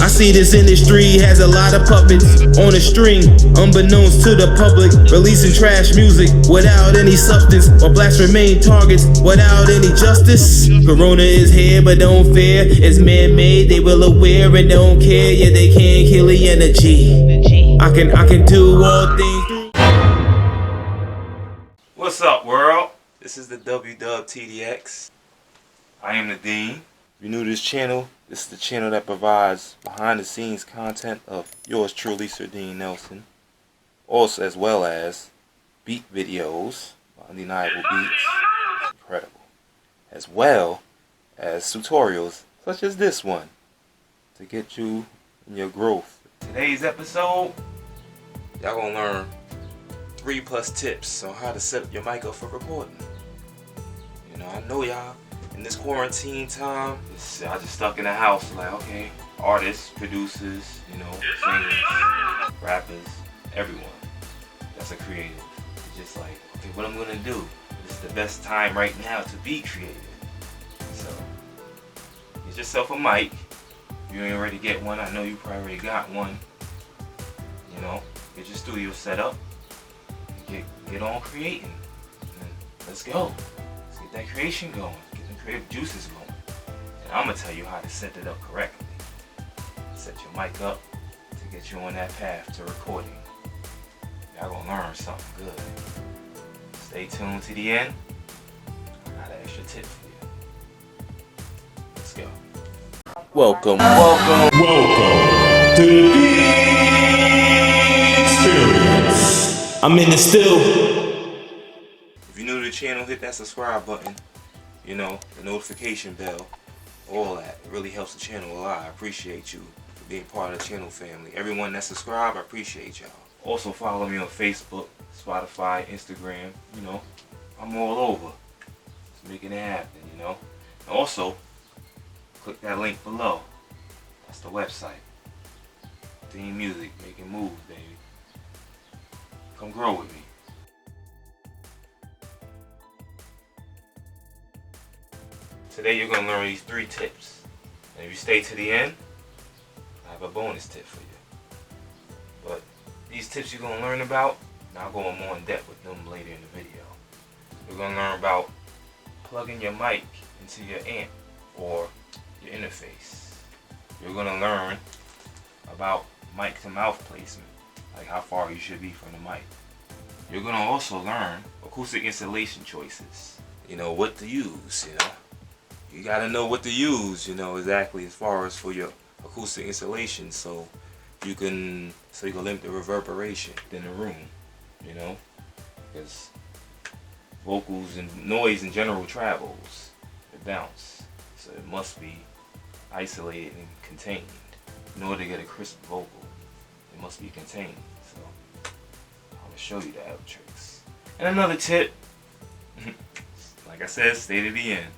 I see this industry has a lot of puppets on a string, unbeknownst to the public, releasing trash music without any substance, while blacks remain targets without any justice. Corona is here, but don't fear, it's man-made, they will aware and don't care, yeah, they can't kill the energy. I can do all things through. What's up, world? This is the Wttdx. I am the Dean. If you're new to this channel, this is the channel that provides behind-the-scenes content of yours truly, Sir Dean Nelson, also as well as beat videos, UnDEANiable Beatz, incredible, as well as tutorials such as this one to get you in your growth. Today's episode, y'all gonna learn 3+ tips on how to set up your mic up for recording. You know, I know y'all in this quarantine time, y'all just stuck in the house like, okay, artists, producers, you know, singers, rappers, everyone that's a creative. It's just like, okay, what I'm gonna do? This is the best time right now to be creative. So, get yourself a mic. If you ain't already get one, I know you probably already got one. You know, get your studio set up. Get on creating. And let's go. Let's get that creation going. Get the creative juices going. And I'm gonna tell you how to set it up correctly. Set your mic up to get you on that path to recording. Y'all gonna learn something good. Stay tuned to the end. I got an extra tip for you. Let's go. Welcome to the BEATSTARS. I'm in the still. If you're new to the channel, hit that subscribe button. You know, the notification bell, all that. It really helps the channel a lot. I appreciate you for being part of the channel family. Everyone that subscribed, I appreciate y'all. Also follow me on Facebook, Spotify, Instagram. You know, I'm all over. Just making it happen, you know. And also, click that link below. That's the website. Dean Music, making moves, baby. Come grow with me. Today you're going to learn these 3 tips. And if you stay to the end, I have a bonus tip for you. But these tips you're going to learn about, and I'll go more in depth with them later in the video. You're going to learn about plugging your mic into your amp or your interface. You're going to learn about mic to mouth placement, like how far you should be from the mic. You're going to also learn acoustic installation choices. You know, what to use, you know. You got to know what to use, you know, exactly as far as for your acoustic installation so you can limit the reverberation in the room, you know, because vocals and noise in general travels, it bounce, so it must be isolated and contained. In order to get a crisp vocal, it must be contained. So I'm gonna show you the other tricks. And another tip, like I said, stay to the end.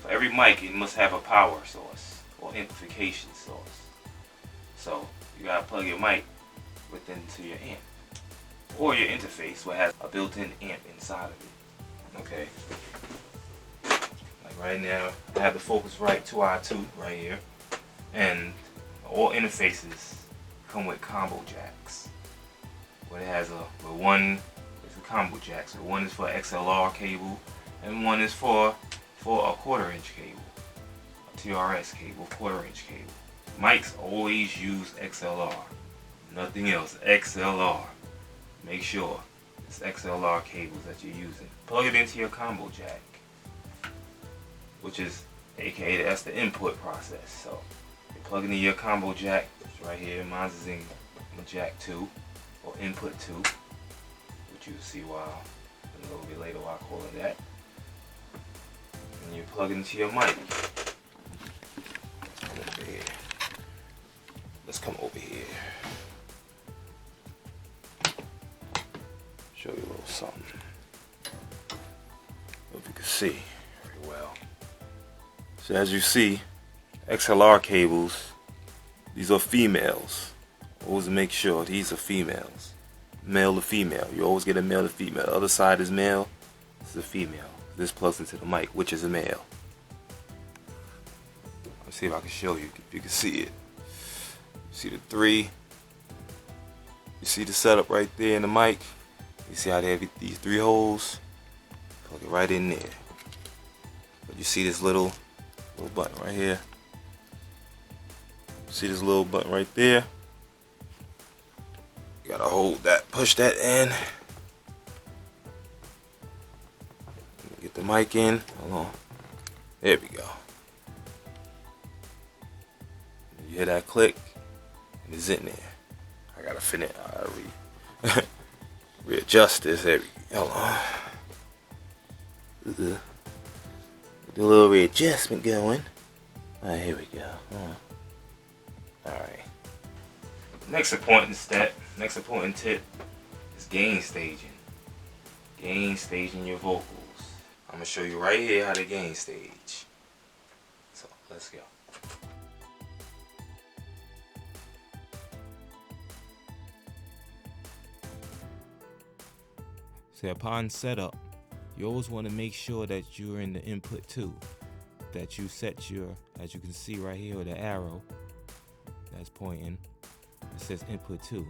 For every mic, it must have a power source or amplification source. So you gotta plug your mic into your amp or your interface, which has a built-in amp inside of it. Okay. Like right now, I have the Focusrite 2i2 right here, and all interfaces come with combo jacks. Where it has one is a combo jack. So one is for XLR cable, and one is for a 1/4 inch cable, a TRS cable, 1/4 inch cable. Mics always use XLR, nothing else. XLR. Make sure it's XLR cables that you're using. Plug it into your combo jack, which is a.k.a. that's the input process. So you plug it in your combo jack, which right here. Mine is in jack 2 or input 2, which you'll see a little bit later why I call it that. And you plug it into your mic. Let's come over here. Show you a little something. Hope you can see very well. So as you see, XLR cables, these are females. Always make sure these are females. Male to female. You always get a male to female. The other side is male. This is a female. this plugs into the mic, which is a male. Let's see if I can show you if you can see it. You see the 3. You see the setup right there in the mic. You see how they have these 3 holes. Plug it right in there. But you see this little button right here. See this little button right there. You gotta hold that, push that in. Get the mic in. Hold on. There we go. You hear that click, and it's in there. I gotta finish. Readjust this. There we go. Hold on. Get a little readjustment going. Alright, here we go. Alright. Next important tip is gain staging. Gain staging your vocals. I'm gonna show you right here how to gain stage. So let's go. So upon setup, you always want to make sure that you're in the input 2. That you set your, as you can see right here with the arrow that's pointing, it says input 2.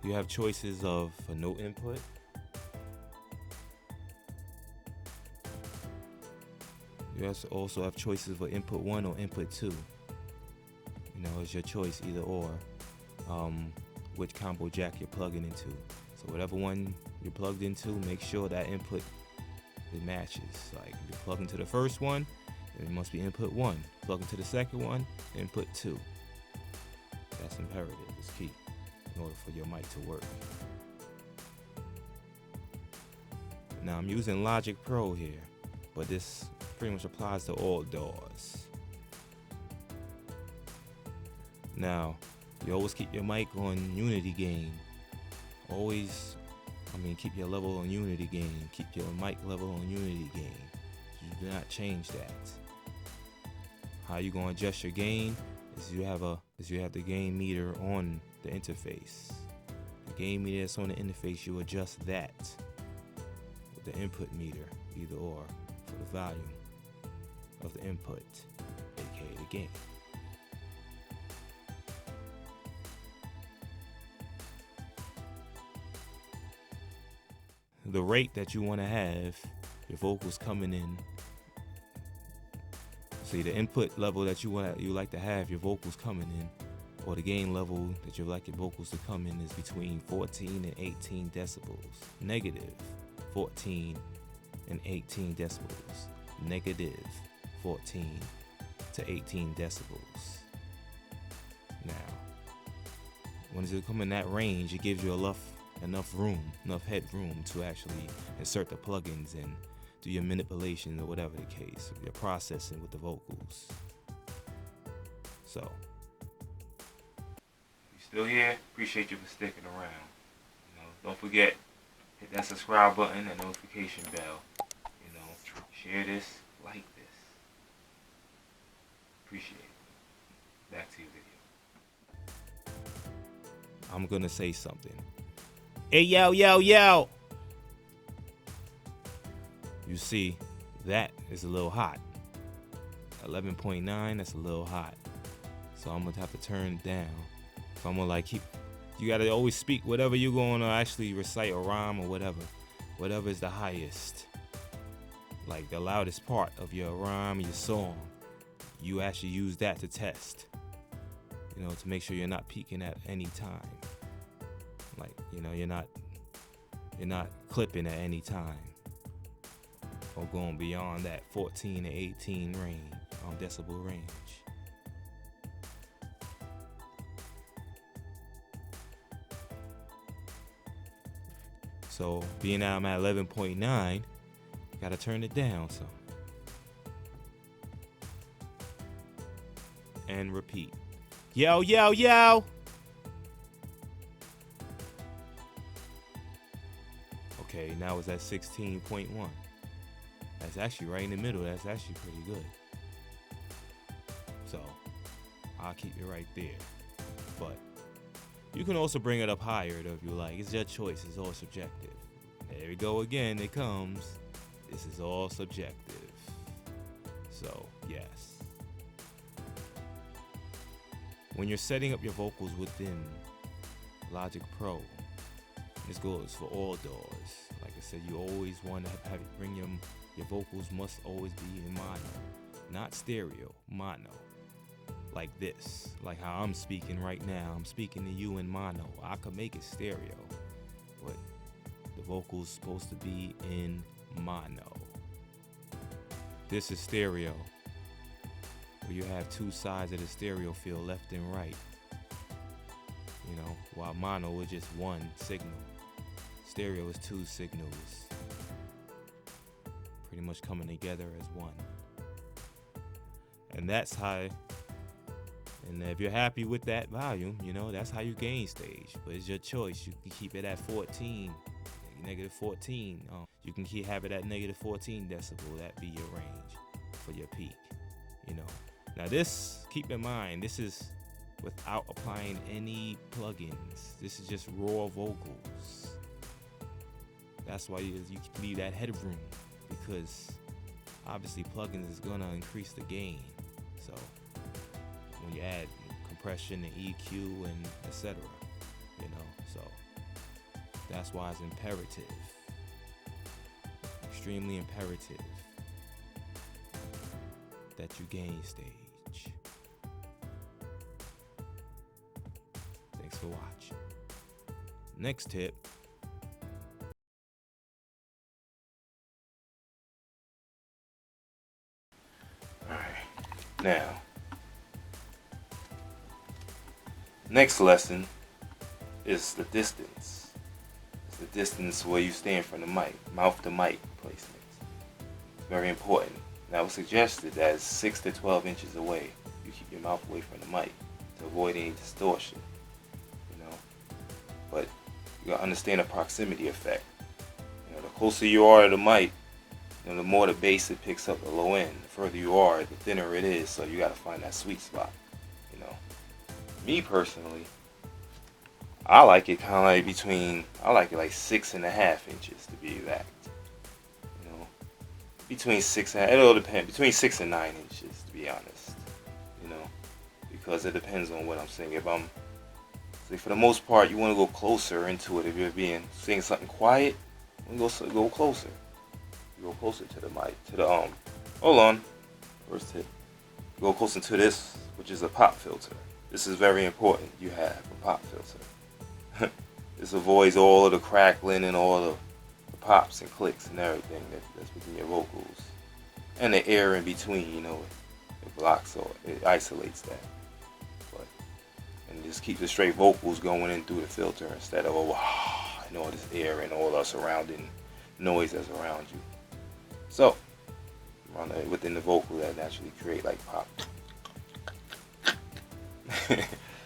You have choices of a no input, you also have choices for input 1 or input 2. You know, it's your choice, either or, which combo jack you're plugging into. So whatever one you're plugged into, make sure that input it matches. Like if you plug into the first one, it must be input 1. Plug into the second one, input 2. That's imperative, it's key in order for your mic to work. Now I'm using Logic Pro here, but this pretty much applies to all DAWs. Now, you always keep your mic on unity gain. Keep your level on unity gain. Keep your mic level on unity gain. You do not change that. How you gonna adjust your gain is you have the gain meter on the interface. The gain meter that's on the interface, you adjust that with the input meter, either or, for the volume of the input, a.k.a. the gain. The rate that you want to have your vocals coming in. See, the input level that you like to have your vocals coming in, or the gain level that you like your vocals to come in, is between 14 and 18 decibels. Negative 14 and 18 decibels. Negative 14 to 18 decibels. Now, when it comes in that range, it gives you enough headroom to actually insert the plugins and do your manipulation or whatever the case, your processing with the vocals. So, if you're still here, appreciate you for sticking around. You know, don't forget, hit that subscribe button and notification bell. You know, share this, like this. Appreciate it. Back to your video. I'm gonna say something. Hey, yo, yo, yo! You see, that is a little hot. 11.9, that's a little hot. So I'm gonna have to turn it down. So I'm gonna you gotta always speak whatever you're gonna actually recite a rhyme or whatever. Whatever is the highest. Like the loudest part of your rhyme, your song. You actually use that to test. You know, to make sure you're not peaking at any time. Like, you know, you're not clipping at any time. Or going beyond that 14 to 18 range, decibel range. So being that I'm at 11.9, gotta turn it down some. And repeat. Yo, yo, yo! Okay, now it's at 16.1. That's actually right in the middle. That's actually pretty good. So, I'll keep it right there. But You can also bring it up higher if you like. It's your choice. It's all subjective. There we go again. It comes. This is all subjective. So, yes. When you're setting up your vocals within Logic Pro, this goes for all DAWs. Like I said, you always want to have it bring your vocals must always be in mono, not stereo, mono. Like this, like how I'm speaking right now. I'm speaking to you in mono. I could make it stereo, but the vocal's supposed to be in mono. This is stereo, where you have two sides of the stereo field, left and right. You know, while mono is just one signal. Stereo is two signals, pretty much coming together as one. And that's how. And if you're happy with that volume, you know, that's how you gain stage. But it's your choice. You can keep it at 14, negative 14. You can have it at negative 14 decibel. That be your range for your peak, you know. Now this, keep in mind, this is without applying any plugins. This is just raw vocals. That's why you leave that headroom, because obviously plugins is gonna increase the gain. So when you add compression and EQ and etc., you know, so that's why it's imperative, extremely imperative, that you gain stage. Thanks for watching. Next tip. Alright, now next lesson is the distance. It's the distance where you stand from the mic, mouth to mic placement. Very important. Now it was suggested that 6 to 12 inches away, you keep your mouth away from the mic to avoid any distortion. You know, but you gotta understand the proximity effect. You know, the closer you are to the mic, you know, the more the bass it picks up the low end. The further you are, the thinner it is. So you gotta find that sweet spot. You know. Me personally, I like it kind of like I like it like 6.5 inches to be exact. You know, between 6 and, it'll depend, between 6 and 9 inches to be honest. You know, because it depends on what I'm singing. If I'm, see, for the most part, you want to go closer into it. If you're singing something quiet, you go closer. You go closer to the mic, to the hold on, first tip. You go closer to this, which is a pop filter. This is very important. You have a pop filter. This avoids all of the crackling and all of the pops and clicks and everything that's within your vocals, and the air in between. You know, it blocks or it isolates that. But and just keep the straight vocals going in through the filter instead of and all this air and all the surrounding noise that's around you. So within the vocal that naturally create like pop.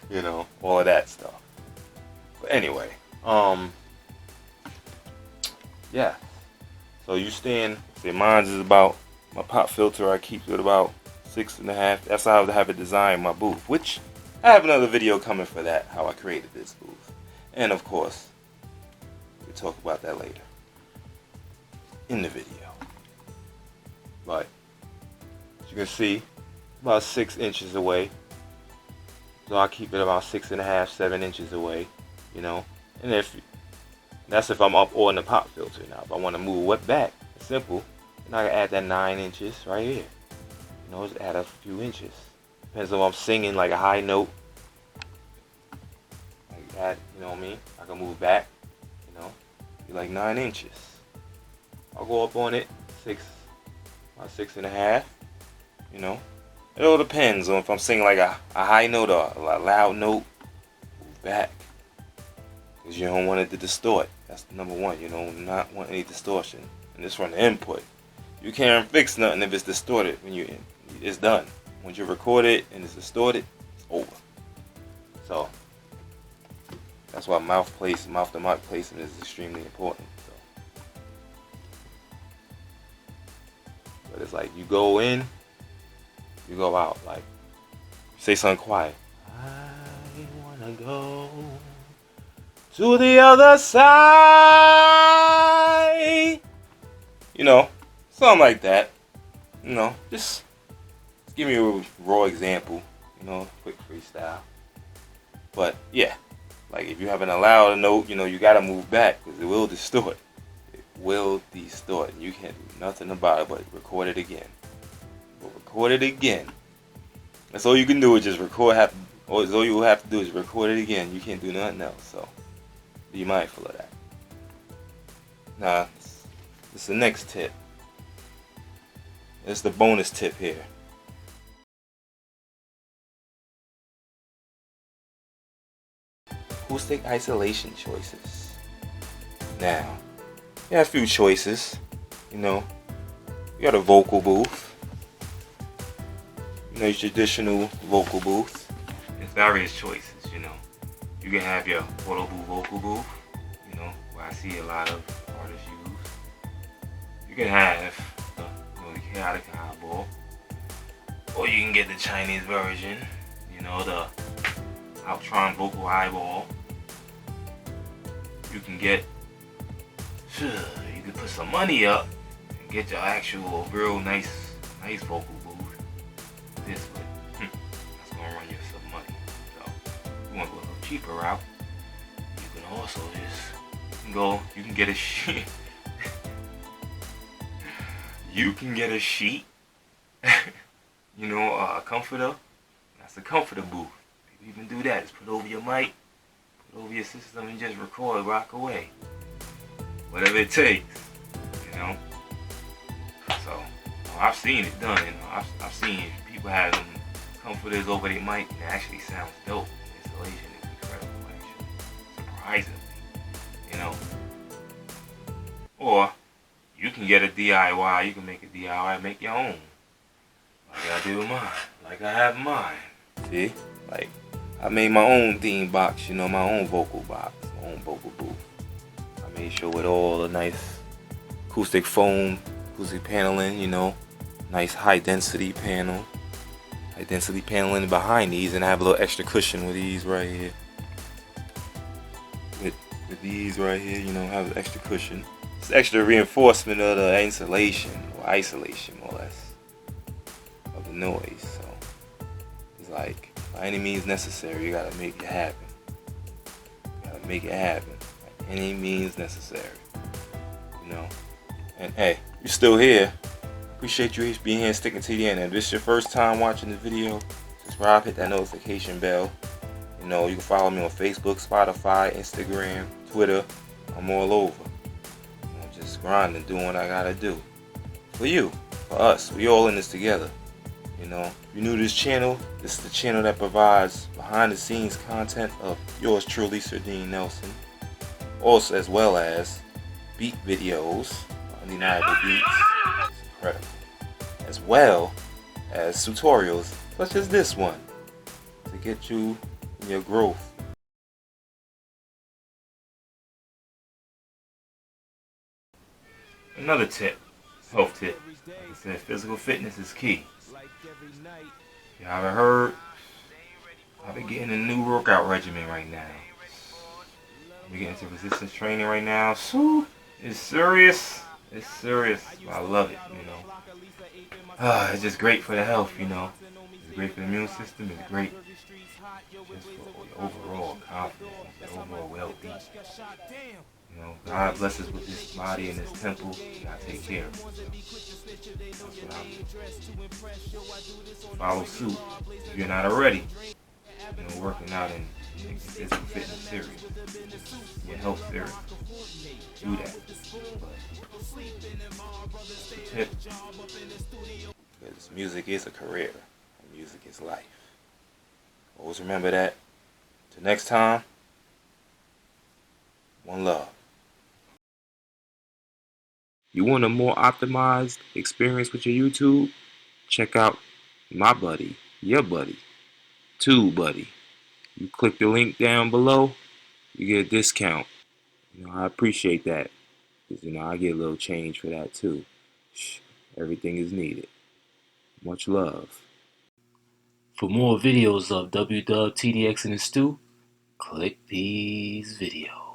You know, all of that stuff. But anyway, yeah. So you stand, say mine is about, my pop filter I keep it about 6.5. That's how I have it designed, my booth, which I have another video coming for that, how I created this booth. And of course, we'll talk about that later in the video. But as you can see, about 6 inches away. So I keep it about 6.5, 7 inches away, you know. And that's if I'm up or in the pop filter. Now, if I want to move it back, it's simple. And I can add that 9 inches right here. You know, just add a few inches. Depends on if I'm singing like a high note. Like that, you know what I mean? I can move back, you know, be like 9 inches. I'll go up on it, about 6.5, you know. It all depends on if I'm singing like a high note or a loud note. Move back, because you don't want it to distort. That's number one. You do not want any distortion. And this from the input. You can't fix nothing if it's distorted when it's done. Once you record it and it's distorted, it's over. So that's why mouth to mic placement is extremely important. So, but it's like you go in, you go out. Like say something quiet. I wanna go to the other side. You know, something like that. You know, just give me a raw example. You know, quick freestyle. But yeah, like if you haven't allowed a note, you know, you gotta move back because it will distort. It will distort, and you can't do nothing about it but record it again. We'll record it again. That's all you can do is just record. All you will have to do is record it again. You can't do nothing else. So be mindful of that. Now, this is the next tip. This is the bonus tip here. Acoustic isolation choices. Now, you have a few choices. You know, you got a vocal booth. You know, your traditional vocal booth. There's various choices. You know, you can have your portable vocal booth. You know, where I see a lot of artists use. You can have the chaotic eyeball, or you can get the Chinese version. You know, the Altron vocal eyeball. You can get, you can put some money up and get your actual real nice vocal booth. This way, that's gonna run you some money. So if you want to go a little cheaper route, you can also you can get a sheet. You can get a sheet. You know, a comforter. That's a comforter booth. You can do that. Just put over your mic, put over your system, and just record, rock away. Whatever it takes, you know. So I've seen it done. You know, I've seen people have them comforters over their mic, and it actually sounds dope. The installation is incredible, actually, surprisingly. You know. Or you can get a DIY. You can make a DIY, make your own. Like I do mine. Like I have mine. See, like. I made my own theme box, you know, my own vocal box, my own vocal booth. I made sure with all the nice acoustic foam, acoustic paneling, you know, nice high density panel. High density paneling behind these, and I have a little extra cushion with these right here. With these right here, you know, have an extra cushion. It's extra reinforcement of the insulation, or isolation more or less, of the noise. So it's like, by any means necessary, you gotta make it happen. You gotta make it happen. By any means necessary. You know? And hey, you're still here. Appreciate you being here and sticking to the end. If this is your first time watching the video, subscribe, hit that notification bell. You know, you can follow me on Facebook, Spotify, Instagram, Twitter. I'm all over. You know, just grinding, doing what I gotta do. For you, for us. We all in this together. You know, if you're new to this channel, this is the channel that provides behind the scenes content of yours truly, Sir Dean Nelson. Also, as well as beat videos, UnDEANiable Beatz, it's incredible. As well as tutorials, such as this one, to get you in your growth. Another tip, health tip. Like I said, physical fitness is key. You haven't heard? I've been getting a new workout regimen right now. I'm getting into resistance training right now. So it's serious. It's serious. But I love it, you know. It's just great for the health, you know. It's great for the immune system. It's great just for your overall confidence, your overall well-being. You know, God bless us with this body and this temple. We gotta take care of it. So that's what I'm doing. Follow suit if you're not already. You know, working out and taking physical fitness serious. Your health serious. Do that. Tip. Because music is a career. And music is life. Always remember that. Till next time. One love. You want a more optimized experience with your YouTube? Check out my buddy, your buddy, TubeBuddy. You click the link down below, you get a discount. You know, I appreciate that. Because, you know, I get a little change for that too. Shh, everything is needed. Much love. For more videos of Wttdx and the Stu, click these videos.